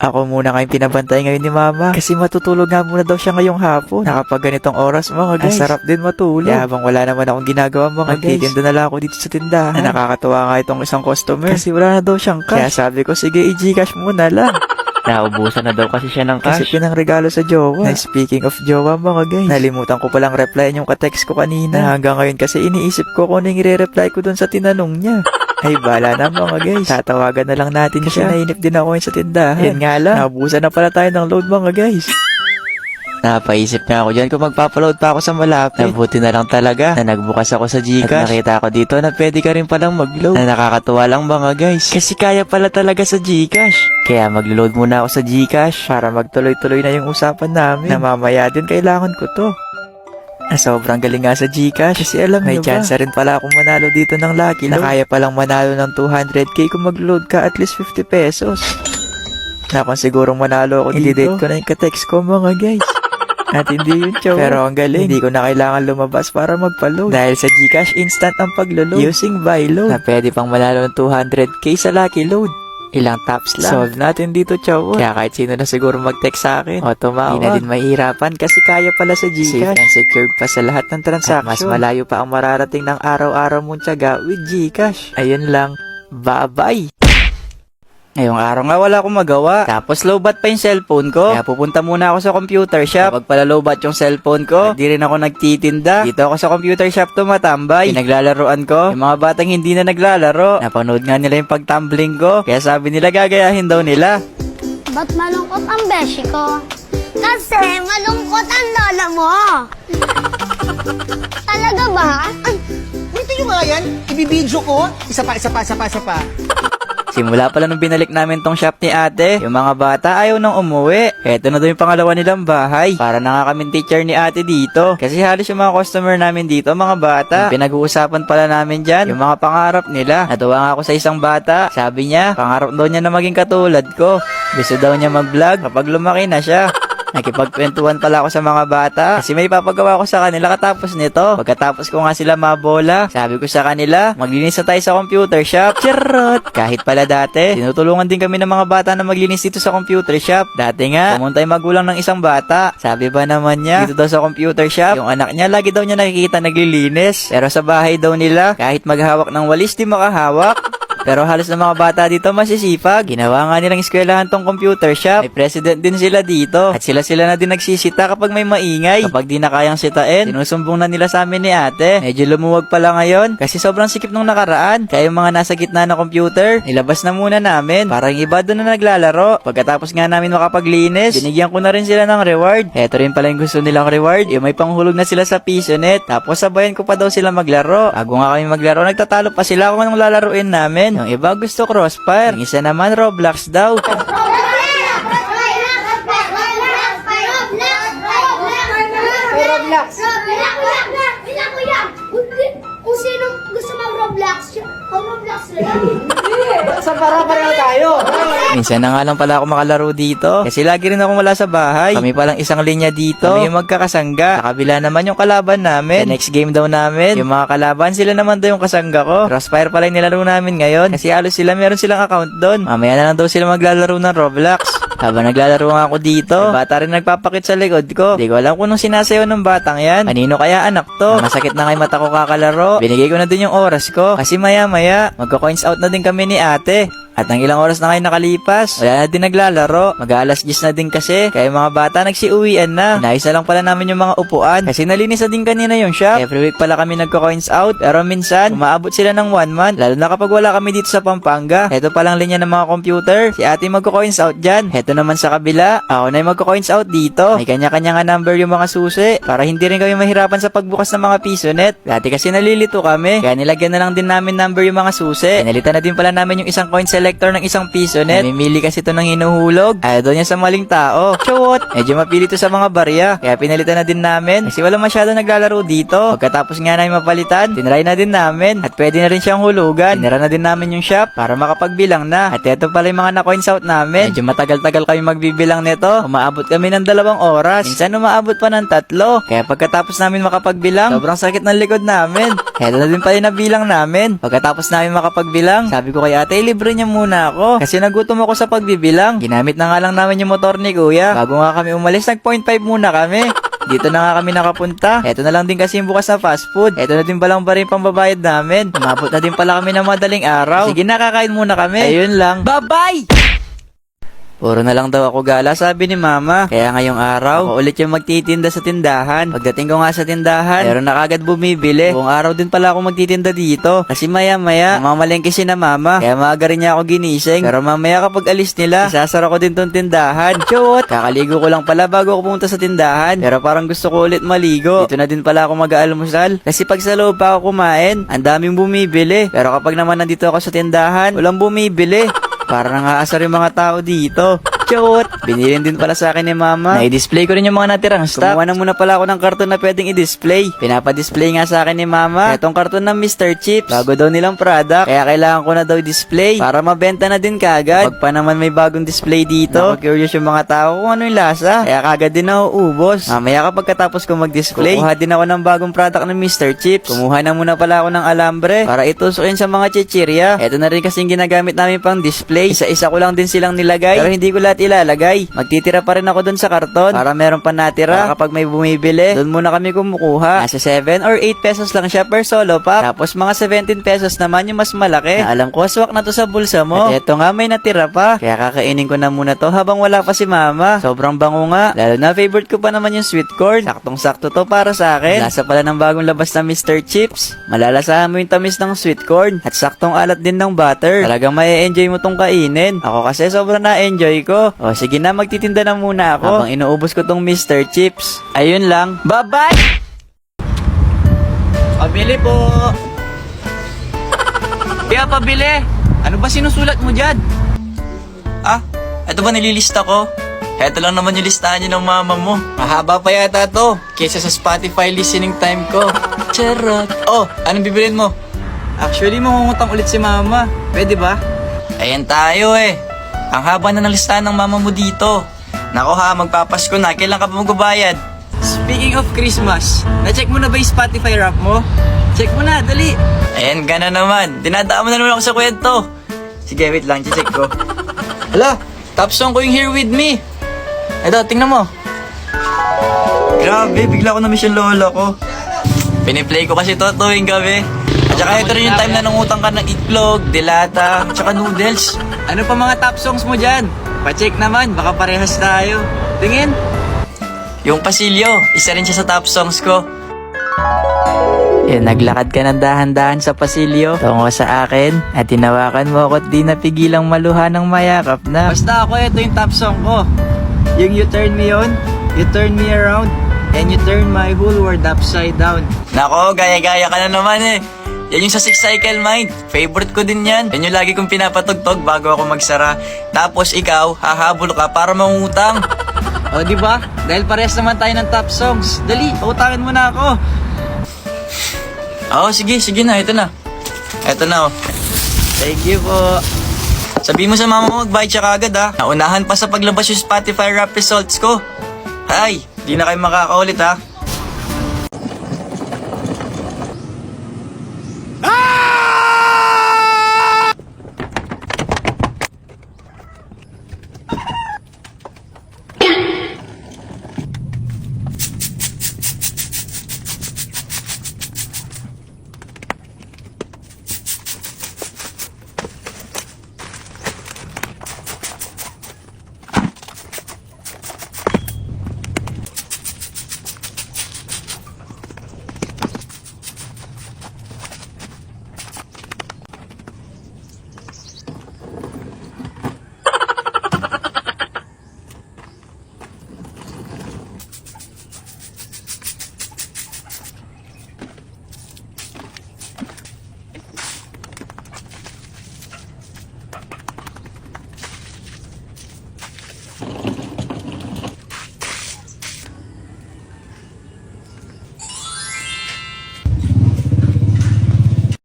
Ako muna kayong pinabantay ngayon ni mama. Kasi matutulog nga muna daw siya ngayong hapon. Nakapag ganitong oras mga guys. Ang sarap din matulog. Kaya habang wala naman akong ginagawa mga guys, nagtitinda na lang ako dito sa tindahan. Na nakakatuwa nga itong isang customer. Kasi wala na daw siyang cash. Kaya sabi ko, sige i-Gcash muna lang. Naubusan na daw kasi siya ng Kasi cash. pinangregalo sa jowa. Na speaking of jowa mga guys, nalimutan ko palang replyan yung ka-text ko kanina. Na hanggang ngayon kasi iniisip ko kung ano yung i-reply ko dun sa tinanong niya. Ay, bala na mga guys. Tatawagan na lang natin siya. Nainip din ako sa tindahan. Yan nga lang, naubusan na pala tayo ng load mga guys. Napaisip nga ako dyan kung magpapaload pa ako sa malapit. Nabuti na lang talaga na nagbukas ako sa Gcash. At nakita ko dito na pwede ka rin palang mag-load. Na nakakatuwa lang mga guys. Kasi kaya pala talaga sa Gcash. Kaya mag-load muna ako sa Gcash. Para magtuloy-tuloy na yung usapan namin. Na mamaya din kailangan ko to. Sobrang galing nga sa Gcash. Kasi alam may chance rin pala akong manalo dito ng Lucky Load. Na kaya palang manalo ng 200k kung mag-load ka at least 50 pesos. Na kung sigurong manalo ako dito, i-delete ko na yung ka-text ko mga guys. At hindi yun chow. Pero ang galing, hindi ko na kailangan lumabas para magpa-load. Dahil sa Gcash, instant ang pag-load. Using buy load. Na pwede pang manalo ng 200k sa Lucky Load. Ilang taps lang. Solve natin dito, chow. Kaya kahit sino na siguro mag-text sa akin o tumawag, hindi na din mahirapan kasi kaya pala sa Gcash. Safe and secured pa sa lahat ng transaction. At mas malayo pa ang mararating ng araw-araw mong tiyaga with Gcash. Ayun lang. Bye-bye! Ngayong araw nga wala akong magawa. Tapos lowbat pa yung cellphone ko. Kaya pupunta muna ako sa computer shop. Kapag pala lowbat yung cellphone ko, di rin ako nagtitinda. Dito ako sa computer shop tumatambay. Pinaglalaroan ko. Yung mga batang hindi na naglalaro. Napanood nga nila yung pagtumbling ko. Kaya sabi nila gagayahin daw nila. Ba't malungkot ang beshi ko? Kasi malungkot ang lola mo. Talaga ba? Ito yung mga yan, ibibidyo ko. Isa pa. Simula pala nung binalik namin tong shop ni ate, yung mga bata ayaw nang umuwi. Eto na daw yung pangalawa nilang bahay. Para na nga kaming teacher ni ate dito. Kasi halos yung mga customer namin dito, mga bata. Yung pinag-uusapan pala namin dyan, yung mga pangarap nila. Natuwa nga ako sa isang bata. Sabi niya, pangarap daw niya na maging katulad ko. Gusto daw niya mag-vlog kapag lumaki na siya. Nakipagkwentuhan pala ako sa mga bata kasi may papagawa ko sa kanila katapos nito. Pagkatapos ko nga sila mabola, sabi ko sa kanila, maglinis na tayo sa computer shop. Charot! Kahit pala dati, tinutulungan din kami ng mga bata na maglinis dito sa computer shop. Dati nga, pumunta yung magulang ng isang bata. Sabi ba naman niya, dito daw sa computer shop, yung anak niya lagi daw niya nakikita naglilinis. Pero sa bahay daw nila, kahit maghawak ng walis, di makahawak. Pero halos ng mga bata dito masisipag. Ginawa nga nilang eskwelahan tong computer shop. May president din sila dito. At sila na din nagsisita kapag may maingay. Kapag di na kayang sitain, sinusumbong na nila sa amin ni ate. Medyo lumuwag pala ngayon kasi sobrang sikip nung nakaraan. Kaya yung mga nasa gitna ng computer, nilabas na muna namin. Parang iba doon na naglalaro. Pagkatapos nga namin makapaglinis, binigyan ko na rin sila ng reward. Eto rin pala yung gusto nilang reward. Yung may panghulog na sila sa PisoNet. Tapos sabayan ko pa daw sila maglaro. Bago nga kami maglaro, nagtatalo pa sila kung anong lalaruin namin. Yung iba gusto Crossfire. Yung isa naman Roblox daw. Roblox. Kung sino gusto mag-Roblox, mag-Roblox lang. Sa para-pareho tayo. Minsan na nga lang pala ako makalaro dito. Kasi lagi rin ako wala sa bahay. Kami palang isang linya dito. Kami yung magkakasangga. Sa kabila naman yung kalaban namin. The next game daw namin, yung mga kalaban, sila naman daw yung kasangga ko. Crossfire pala yung nilaro namin ngayon. Kasi halos sila, meron silang account doon. Mamaya na lang daw sila maglalaro ng Roblox. Habang naglalaro nga ako dito, may bata rin nagpapakit sa likod ko. Di ko alam kung nung sinasayaw ng batang yan. Kanino kaya anak to? Masakit na kay mata ko kakalaro. Binigay ko na din yung oras ko. Kasi maya-maya, magko-coins out na din kami ni ate. At ang ilang oras na kayo nakalipas, wala na din naglalaro. Mag-alas 10 na din kasi, kaya mga bata nagsiuwian na. Inayos na lang pala namin yung mga upuan. Kasi nalinis na din kanina yung shop. Every week pala kami nagko-coins out. Pero minsan, umaabot sila ng 1 month. Lalo na kapag wala kami dito sa Pampanga. Heto palang linya ng mga computer. Si ate magko-coins out dyan. Heto naman sa kabila, ako na yung magko-coins out dito. May kanya-kanya nga number yung mga susi. Para hindi rin kami mahirapan sa pagbukas ng mga PisoNet. Dati kasi nalilito kami. Kaya nilagyan na lang din namin number yung mga susi. Pinalitan na din pala namin yung isang coin selector ng isang PisoNet. Namimili kasi ito ng hinuhulog. Ayaw daw niya sa maling tao. Chot! Medyo mapili to sa mga barya. Kaya pinalitan na din namin. Kasi wala masyado naglalaro dito. Pagkatapos nga namin mapalitan, tinry na din namin. At pwede na rin siyang hulugan. Tinira na din namin yung shop para makapagbilang na. At ito pala yung mga na-coins out namin. Medyo matagal-tagal kami magbibilang nito. Umaabot kami ng 2 oras. Minsan umaabot pa ng 3. Kaya pagkatapos namin makapagbilang, sobrang sakit ng likod namin. Kaya na din pala yung nabilang namin. Pagkatapos namin makapagbilang, sabi ko kay ate, libre niya muna ako. Kasi nagutom ako sa pagbibilang. Ginamit na nga lang namin yung motor ni kuya. Bago nga kami umalis, nag 0.5 muna kami. Dito na nga kami nakapunta. Eto na lang din kasi yung bukas na fast food. Eto na din palang ba rin pambabayad namin. Umabot na din pala kami ng madaling araw. Sige, nakakain muna kami. Ayun lang. Bye-bye! Puro na lang daw ako gala, sabi ni mama. Kaya ngayong araw, ako ulit yung magtitinda sa tindahan. Pagdating ko nga sa tindahan, meron na kagad bumibili. Buong araw din pala ako magtitinda dito. Kasi maya-maya, mamalengke si na mama. Kaya maaga rin niya ako ginising. Pero mamaya kapag alis nila, isasara ko din tong tindahan. Chot! Kakaligo ko lang pala bago ako pumunta sa tindahan. Pero parang gusto ko ulit maligo. Dito na din pala ako mag-aalmusal. Kasi pag sa loob pa ako kumain, ang daming bumibili. Pero kapag naman nandito ako sa tindahan, walang bumibili. Para nangaasar yung mga tao dito. Chot! Binilin din pala sa akin ni mama. Na-display ko rin yung mga natirang stock. Kumuha na muna pala ako ng karton na pwedeng i-display. Pinapa-display nga sa akin ni mama. Etong karton ng Mr. Chips. Bago daw nilang product. Kaya kailangan ko na daw i-display. Para mabenta na din kagad. Pag pa naman may bagong display dito. Curious yung mga tao kung ano yung lasa. Kaya kagad din ako ubos. Mamaya kapag katapos ko mag-display, kukuha din ako ng bagong product ng Mr. Chips. Kumuha na muna pala ako ng alambre. Para itusukin sa mga chichirya. Eto na rin kasing ginagamit namin pang display. Isa-isa ko lang din silang nilagay. Pero hindi ko lahat ilalagay. Magtitira pa rin ako dun sa karton para meron pa natira. Para kapag may bumibili, dun muna kami kumukuha. Nasa 7 or 8 pesos lang siya per solo pack. Tapos mga 17 pesos naman yung mas malaki. Na alam ko, swak na to sa bulsa mo. At eto nga, may natira pa. Kaya kakainin ko na muna to habang wala pa si mama. Sobrang bango nga. Lalo na favorite ko pa naman yung sweet corn. Saktong-sakto to para sa akin. Lasa pala ng bagong labas na Mr. Chips. Malalasahan mo yung tamis ng sweet corn. At saktong alat din ng butter. Talagang may-enjoy mo tong kainin. Ako kasi sobrang na-enjoy ko. O sige na, magtitinda na muna ako habang inuubos ko tong Mr. Chips. Ayun lang. Bye-bye! Pabili po! Kaya pabili! Ano ba sinusulat mo dyan? Ah, ito ba nililista ko? Eto lang naman yung listahan niyo ng mama mo. Mahaba pa yata to kaysa sa Spotify listening time ko. Charot! Oh, anong bibilin mo? Actually, mangungutang ulit si mama. Pwede ba? Ayan tayo eh. Ang haba na ng listahan ng mama mo dito. Nako ha, magpapasko na. Kailan ka pa magbabayad? Speaking of Christmas, na-check mo na ba yung Spotify rap mo? Check mo na, dali. Ayan ka na naman. Dinadaan mo na naman ako sa kwento. Sige, wait lang, check ko. Hala, top song ko yung Here With Me. Ito, tingnan mo. Grabe, bigla ko na-miss yung lola ko. Piniplay ko kasi to tuwing gabi. At saka ito rin yung time na nangutang ka ng itlog, dilata, tsaka noodles. Ano pa mga top songs mo dyan? Pa-check naman, baka parehas tayo. Tingin. Yung Pasilyo, isa rin siya sa top songs ko. Yan, naglakad ka ng dahan-dahan sa Pasilyo, tungo sa akin, at tinawakan mo ako at di napigilang maluha ng mayakap na. Basta ako, ito yung top song ko. Yung You Turn Me On, You Turn Me Around, and You Turn My Whole World Upside Down. Nako, gaya-gaya ka na naman eh. Yan yung sa Six Cycle Mind. Favorite ko din yan. Yan yung lagi kong pinapatugtog bago ako magsara. Tapos ikaw, hahabol ka para mangutang. O, di ba? Dahil parehas naman tayo ng top songs. Dali, utangin mo na ako. Oo, sige na. Ito na. Ito na, oh. Thank you po. Sabi mo sa mama mo, magbayad siya kagad, ha. Naunahan pa sa paglabas yung Spotify rap results ko. Hay, di na kayo makakaulit, ha.